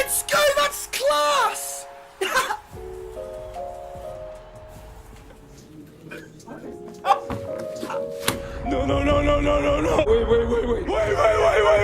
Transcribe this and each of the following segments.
Let's go, that's class! No.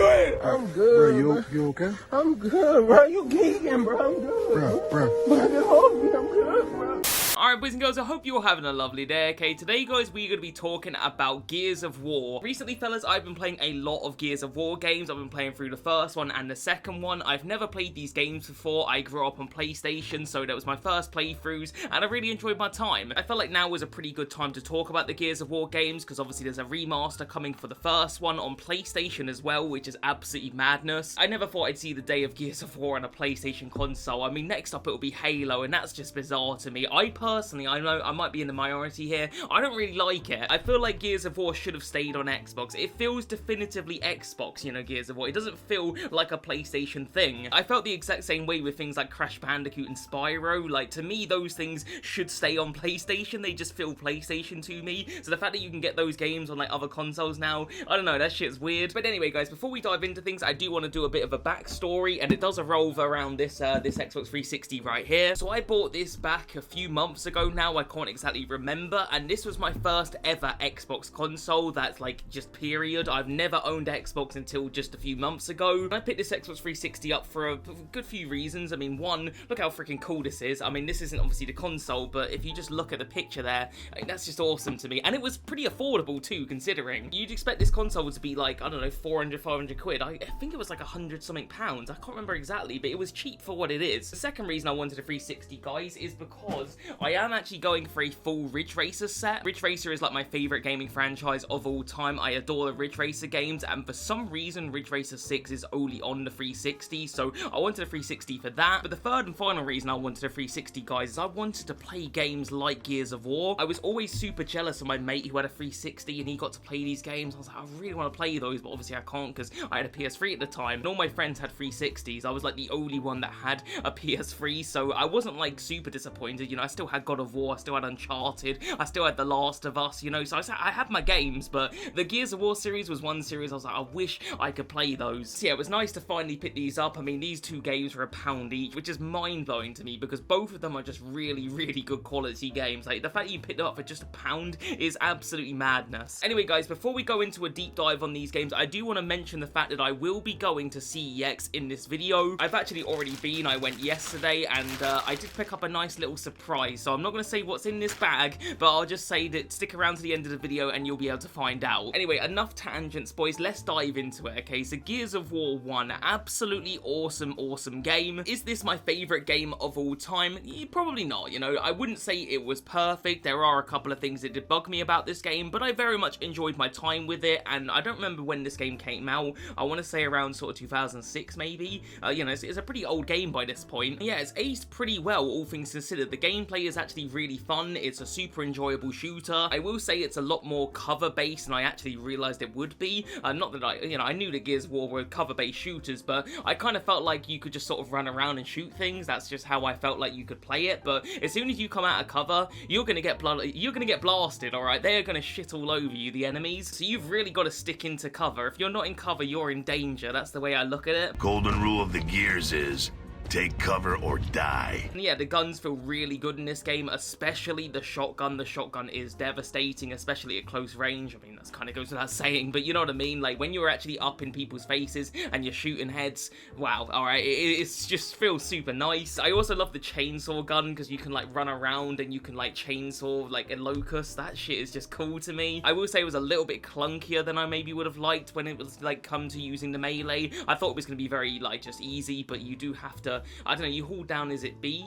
Wait. I'm good. Bro, you okay? I'm good, bro. You geeking, bro. I'm good. Bro. I'm good, bro. Alright boys and girls, I hope you're having a lovely day, okay? Today guys, we're going to be talking about Gears of War. Recently fellas, I've been playing a lot of Gears of War games. I've been playing through the first one and the second one. I've never played these games before. I grew up on PlayStation, so that was my first playthroughs, and I really enjoyed my time. I felt like now was a pretty good time to talk about the Gears of War games, because obviously there's a remaster coming for the first one on PlayStation as well, which is absolutely madness. I never thought I'd see the day of Gears of War on a PlayStation console. I mean, next up it'll be Halo, and that's just bizarre to me. I personally, I know I might be in the minority here, I don't really like it. I feel like Gears of War should have stayed on Xbox. It feels definitively Xbox, you know, Gears of War. It doesn't feel like a PlayStation thing. I felt the exact same way with things like Crash Bandicoot and Spyro. Like, to me, those things should stay on PlayStation. They just feel PlayStation to me. So the fact that you can get those games on, like, other consoles now, I don't know, that shit's weird. But anyway, guys, before we dive into things, I do want to do a bit of a backstory, and it does revolve around this Xbox 360 right here. So I bought this back a few months ago now. I can't exactly remember, and this was my first ever Xbox console. That's like just period. I've never owned Xbox until just a few months ago. I picked this Xbox 360 up for a good few reasons. I mean, one, look how freaking cool this is. I mean, this isn't obviously the console, but if you just look at the picture there, I mean, that's just awesome to me. And it was pretty affordable too, considering. You'd expect this console to be like, I don't know, 400, 500 quid. I think it was like 100 something pounds. I can't remember exactly, but it was cheap for what it is. The second reason I wanted a 360, guys, is because I am actually going for a full Ridge Racer set. Ridge Racer is like my favorite gaming franchise of all time. I adore the Ridge Racer games, and for some reason Ridge Racer 6 is only on the 360, so I wanted a 360 for that. But the third and final reason I wanted a 360, guys, is I wanted to play games like Gears of War. I was always super jealous of my mate who had a 360 and he got to play these games. I was like, I really want to play those, but obviously I can't because I had a PS3 at the time, and all my friends had 360s. I was like the only one that had a PS3, so I wasn't like super disappointed. You know, I still had God of War, I still had Uncharted, I still had The Last of Us, you know, so I had my games, but the Gears of War series was one series I was like, I wish I could play those. So yeah, it was nice to finally pick these up. I mean, these two games were £1 each, which is mind-blowing to me because both of them are just really, really good quality games. Like, the fact that you picked them up for just £1 is absolutely madness. Anyway, guys, before we go into a deep dive on these games, I do want to mention the fact that I will be going to CEX in this video. I've actually already been. I went yesterday, and I did pick up a nice little surprise, so I'm not going to say what's in this bag, but I'll just say that stick around to the end of the video and you'll be able to find out. Anyway, enough tangents, boys. Let's dive into it, okay? So Gears of War 1, absolutely awesome game. Is this my favorite game of all time? Probably not, you know. I wouldn't say it was perfect. There are a couple of things that did bug me about this game, but I very much enjoyed my time with it, and I don't remember when this game came out. I want to say around sort of 2006, maybe. You know, it's a pretty old game by this point. Yeah, it's aged pretty well, all things considered. The gameplay is actually really fun. It's a super enjoyable shooter. I will say it's a lot more cover-based than I actually realized it would be. Not that I knew that Gears of War were cover-based shooters, but I kind of felt like you could just sort of run around and shoot things. That's just how I felt like you could play it. But as soon as you come out of cover, you're gonna get blasted, all right? They are gonna shit all over you, the enemies. So you've really got to stick into cover. If you're not in cover, you're in danger. That's the way I look at it. Golden rule of the Gears is take cover or die. And yeah, the guns feel really good in this game, especially the shotgun. The shotgun is devastating, especially at close range. I mean, that kind of goes without saying, but you know what I mean? Like, when you're actually up in people's faces and you're shooting heads, wow, alright, it's just feels super nice. I also love the chainsaw gun, because you can, like, run around and you can, like, chainsaw, like, a locust. That shit is just cool to me. I will say it was a little bit clunkier than I maybe would have liked when it was, like, come to using the melee. I thought it was going to be very, like, just easy, but you do have to, I don't know, you hold down, is it B?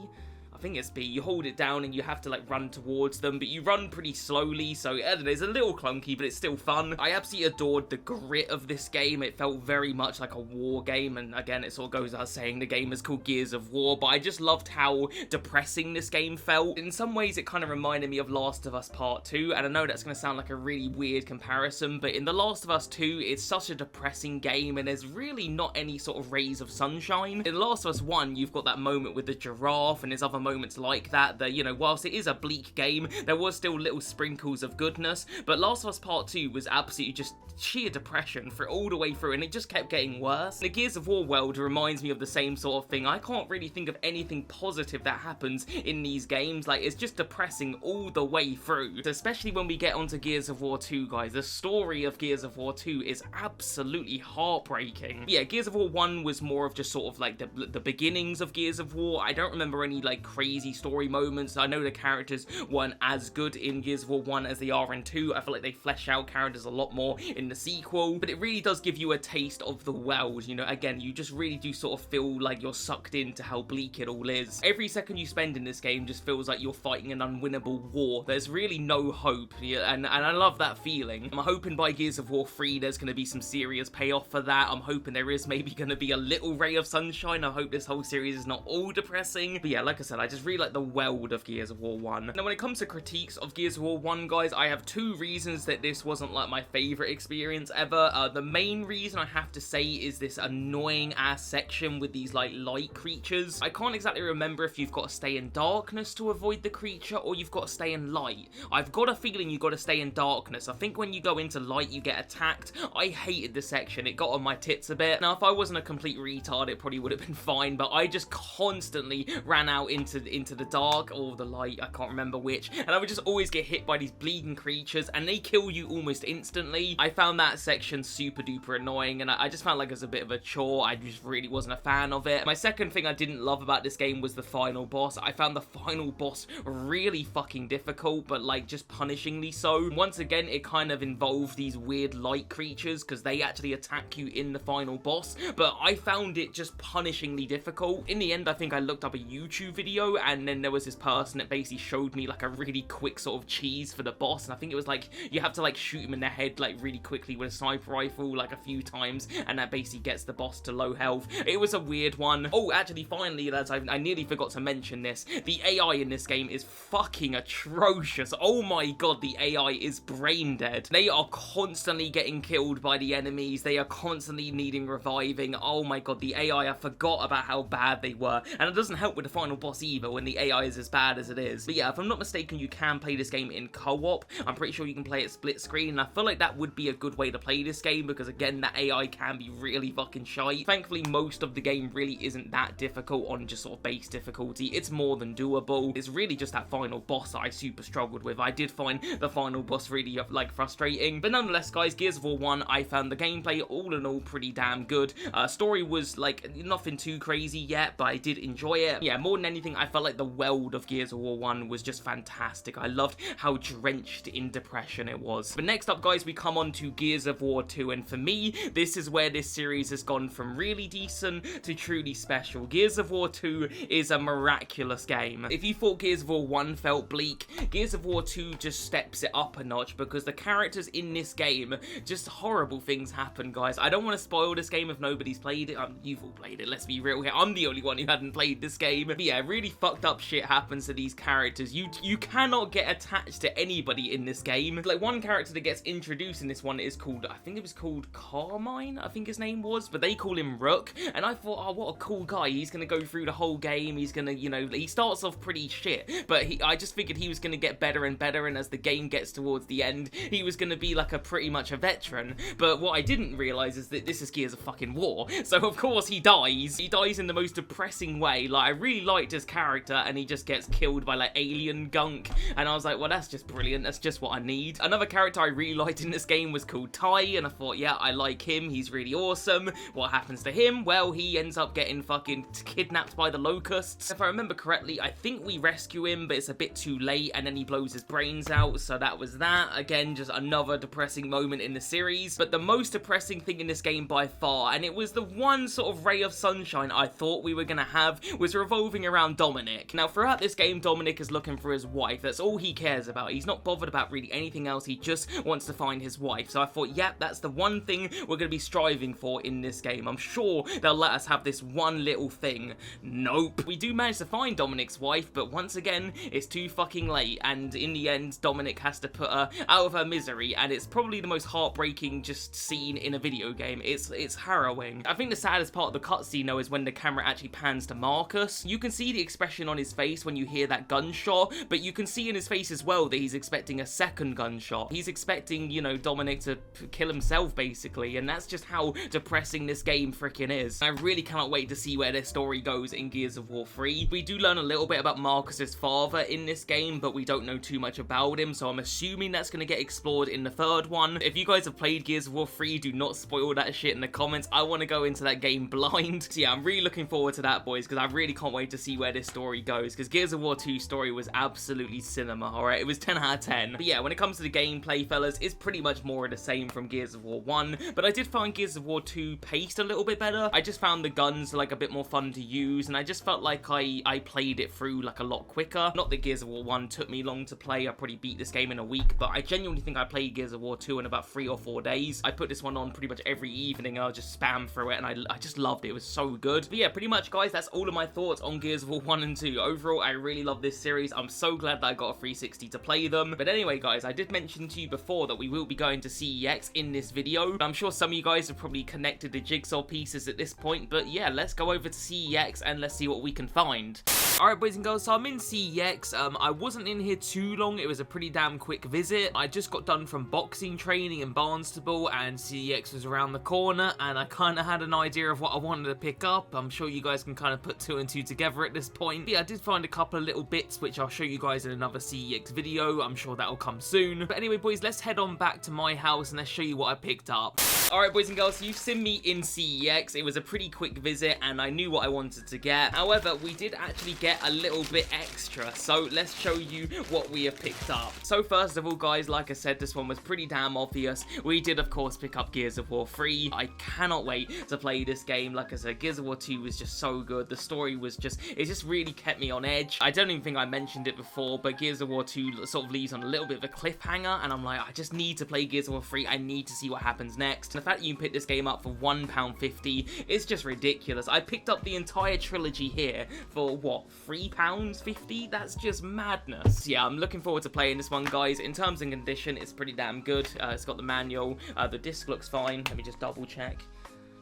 I think it's B. You hold it down and you have to like run towards them, but you run pretty slowly, so I don't know, it's a little clunky, but it's still fun. I absolutely adored the grit of this game. It felt very much like a war game, and again, it sort of goes without saying the game is called Gears of War, but I just loved how depressing this game felt. In some ways, it kind of reminded me of Last of Us Part 2, and I know that's going to sound like a really weird comparison, but in The Last of Us 2, it's such a depressing game, and there's really not any sort of rays of sunshine. In Last of Us 1, you've got that moment with the giraffe, and there's other moments like that, you know, whilst it is a bleak game, there was still little sprinkles of goodness, but Last of Us Part 2 was absolutely just sheer depression for all the way through, and it just kept getting worse. The Gears of War world reminds me of the same sort of thing. I can't really think of anything positive that happens in these games. Like, it's just depressing all the way through. So especially when we get onto Gears of War 2, guys, the story of Gears of War 2 is absolutely heartbreaking. Yeah, Gears of War 1 was more of just sort of like the beginnings of Gears of War. I don't remember any like crazy story moments. I know the characters weren't as good in Gears of War 1 as they are in 2. I feel like they flesh out characters a lot more in the sequel, but it really does give you a taste of the world. You know, again, you just really do sort of feel like you're sucked into how bleak it all is. Every second you spend in this game just feels like you're fighting an unwinnable war. There's really no hope, and I love that feeling. I'm hoping by Gears of War 3 there's going to be some serious payoff for that. I'm hoping there is maybe going to be a little ray of sunshine. I hope this whole series is not all depressing. But yeah, like I said, I just really like the world of Gears of War 1. Now, when it comes to critiques of Gears of War 1, guys, I have 2 reasons that this wasn't like my favorite experience ever. The main reason I have to say is this annoying ass section with these like light creatures. I can't exactly remember if you've got to stay in darkness to avoid the creature or you've got to stay in light. I've got a feeling you've got to stay in darkness. I think when you go into light you get attacked. I hated this section. It got on my tits a bit. Now, if I wasn't a complete retard, it probably would have been fine, but I just constantly ran out into the dark or the light, I can't remember which, and I would just always get hit by these bleeding creatures and they kill you almost instantly. I found that section super duper annoying, and I just felt like it was a bit of a chore. I just really wasn't a fan of it. My second thing I didn't love about this game was the final boss. I found the final boss really fucking difficult, but like just punishingly so. Once again, it kind of involved these weird light creatures because they actually attack you in the final boss, but I found it just punishingly difficult. In the end, I think I looked up a YouTube video and then there was this person that basically showed me like a really quick sort of cheese for the boss, and I think it was like you have to like shoot him in the head like really quickly with a sniper rifle like a few times, and that basically gets the boss to low health. It was a weird one. Oh, actually, finally, lads, I nearly forgot to mention this. The AI in this game is fucking atrocious. Oh my god, the AI is brain dead. They are constantly getting killed by the enemies. They are constantly needing reviving. Oh my god, the AI, I forgot about how bad they were. And it doesn't help with the final boss either when the AI is as bad as it is. But yeah, if I'm not mistaken, you can play this game in co-op. I'm pretty sure you can play it split screen, and I feel like that would be a good way to play this game because, again, that AI can be really fucking shite. Thankfully, most of the game really isn't that difficult on just sort of base difficulty. It's more than doable. It's really just that final boss that I super struggled with. I did find the final boss really, like, frustrating. But nonetheless, guys, Gears of War 1, I found the gameplay all in all pretty damn good. Story was, like, nothing too crazy yet, but I did enjoy it. Yeah, more than anything, I felt like the world of Gears of War 1 was just fantastic. I loved how drenched in depression it was. But next up, guys, we come on to Gears of War 2, and for me, this is where this series has gone from really decent to truly special. Gears of War 2 is a miraculous game. If you thought Gears of War 1 felt bleak, Gears of War 2 just steps it up a notch because the characters in this game, just horrible things happen, guys. I don't want to spoil this game if nobody's played it. You've all played it, let's be real here. I'm the only one who hadn't played this game. But yeah, really fucked up shit happens to these characters. You cannot get attached to anybody in this game. Like, one character that gets introduced in this one is called, I think it was called Carmine, I think his name was, but they call him Rook, and I thought, oh, what a cool guy. He's gonna go through the whole game, he's gonna, you know, he starts off pretty shit, but I just figured he was gonna get better and better, and as the game gets towards the end, he was gonna be like pretty much a veteran. But what I didn't realize is that this is Gears of fucking War, so of course he dies. He dies in the most depressing way. Like, I really liked his character, and he just gets killed by like alien gunk, and I was like, well, that's just brilliant. That's just what I need. Another character I really liked in this game was called Ty, and I thought, yeah, I like him. He's really awesome. What happens to him? Well, he ends up getting fucking kidnapped by the locusts. If I remember correctly, I think we rescue him, but it's a bit too late, and then he blows his brains out, so that was that. Again, just another depressing moment in the series. But the most depressing thing in this game by far, and it was the one sort of ray of sunshine I thought we were gonna have, was revolving around Dominic. Now, throughout this game, Dominic is looking for his wife. That's all he cares about. He's not bothered about really anything else. He just wants to find his wife. So I thought, yep, that's the one thing we're going to be striving for in this game. I'm sure they'll let us have this one little thing. Nope. We do manage to find Dominic's wife, but once again, it's too fucking late, and in the end, Dominic has to put her out of her misery, and it's probably the most heartbreaking just scene in a video game. It's harrowing. I think the saddest part of the cutscene, though, is when the camera actually pans to Marcus. You can see the expression on his face when you hear that gunshot, but you can see in his face as well that he's expecting a second gunshot. He's expecting, you know, Dominic to kill himself, basically, and that's just how depressing this game freaking is. I really cannot wait to see where this story goes in Gears of War 3. We do learn a little bit about Marcus's father in this game, but we don't know too much about him, so I'm assuming that's going to get explored in the third one. If you guys have played Gears of War 3, do not spoil that shit in the comments. I want to go into that game blind. So yeah, I'm really looking forward to that, boys, because I really can't wait to see where this story goes, because Gears of War 2 story was absolutely cinema, alright? It was 10 out of 10. But yeah, when it comes to the gameplay, fellas, it's pretty much more of the same from Gears of War 1, but I did find Gears of War 2 paced a little bit better. I just found the guns like a bit more fun to use, and I just felt like I played it through like a lot quicker. Not that Gears of War 1 took me long to play, I probably beat this game in a week, but I genuinely think I played Gears of War 2 in about 3 or 4 days. I put this one on pretty much every evening and I'll just spam through it, and I just loved it. It was so good. But yeah, pretty much, guys, that's all of my thoughts on Gears of War 1 and 2. Overall, I really love this series. I'm so glad that I got a 360 to play them. But anyway, guys, I did mention to you before that we will be going to CEX in this video. I'm sure some of you guys have probably connected the jigsaw pieces at this point, but yeah, let's go over to CEX and let's see what we can find. Alright, boys and girls, so I'm in CEX. I wasn't in here too long. It was a pretty damn quick visit. I just got done from boxing training in Barnstable, and CEX was around the corner, and I kind of had an idea of what I wanted to pick up. I'm sure you guys can kind of put 2 and 2 together at this point. But yeah, I did find a couple of little bits, which I'll show you guys in another CEX video. I'm sure that'll come soon. But anyway, boys, let's head on back to my house, and let's show you what I picked up. Alright, boys and girls, so you've seen me in CEX. It was a pretty quick visit, and I knew what I wanted to get. However, we did actually get a little bit extra, so let's show you what we have picked up. So first of all, guys, like I said, this one was pretty damn obvious. We did, of course, pick up Gears of War 3. I cannot wait to play this game. Like I said, Gears of War 2 was just so good. The story was just, it just really kept me on edge. I don't even think I mentioned it before, but Gears of War 2 sort of leaves on a little bit of a cliffhanger, and I'm like, I just need to play Gears of War 3. I need to see what happens next. And the fact that you can pick this game up for £1.50, it's just ridiculous. I picked up the entire trilogy here for, what, £3.50? That's just madness. Yeah, I'm looking forward to playing this one, guys. In terms and condition, it's pretty damn good. It's got the manual. The disc looks fine. Let me just double check.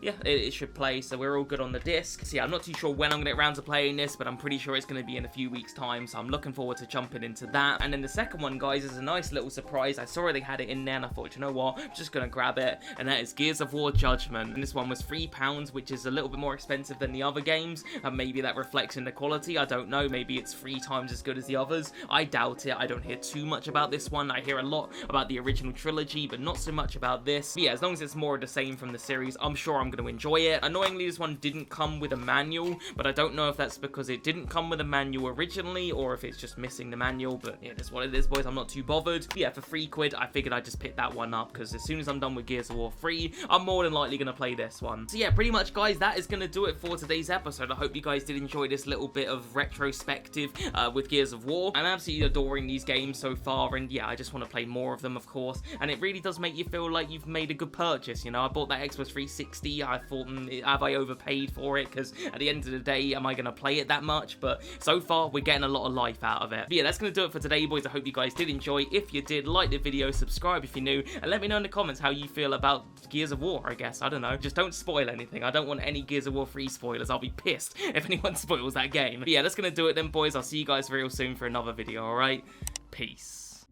Yeah, it should play, so we're all good on the disc. So yeah, I'm not too sure when I'm going to get around to playing this, but I'm pretty sure it's going to be in a few weeks' time, so I'm looking forward to jumping into that. And then the second one, guys, is a nice little surprise. I saw they had it in there, and I thought, you know what, I'm just going to grab it, and that is Gears of War Judgment. And this one was £3, which is a little bit more expensive than the other games, and maybe that reflects in the quality. I don't know, maybe it's 3 times as good as the others. I doubt it. I don't hear too much about this one. I hear a lot about the original trilogy, but not so much about this. But yeah, as long as it's more of the same from the series, I'm sure I'm going to enjoy it. Annoyingly, this one didn't come with a manual, but I don't know if that's because it didn't come with a manual originally, or if it's just missing the manual, but yeah, that's what it is, boys. I'm not too bothered. But yeah, for £3, I figured I'd just pick that one up, because as soon as I'm done with Gears of War 3, I'm more than likely going to play this one. So yeah, pretty much, guys, that is going to do it for today's episode. I hope you guys did enjoy this little bit of retrospective with Gears of War. I'm absolutely adoring these games so far, and yeah, I just want to play more of them, of course, and it really does make you feel like you've made a good purchase, you know? I bought that Xbox 360, I thought, have I overpaid for it? Because at the end of the day, am I going to play it that much? But so far, we're getting a lot of life out of it. But yeah, that's going to do it for today, boys. I hope you guys did enjoy. If you did, like the video, subscribe if you're new, and let me know in the comments how you feel about Gears of War, I guess. I don't know. Just don't spoil anything. I don't want any Gears of War 3 spoilers. I'll be pissed if anyone spoils that game. But yeah, that's going to do it then, boys. I'll see you guys real soon for another video, alright? Peace.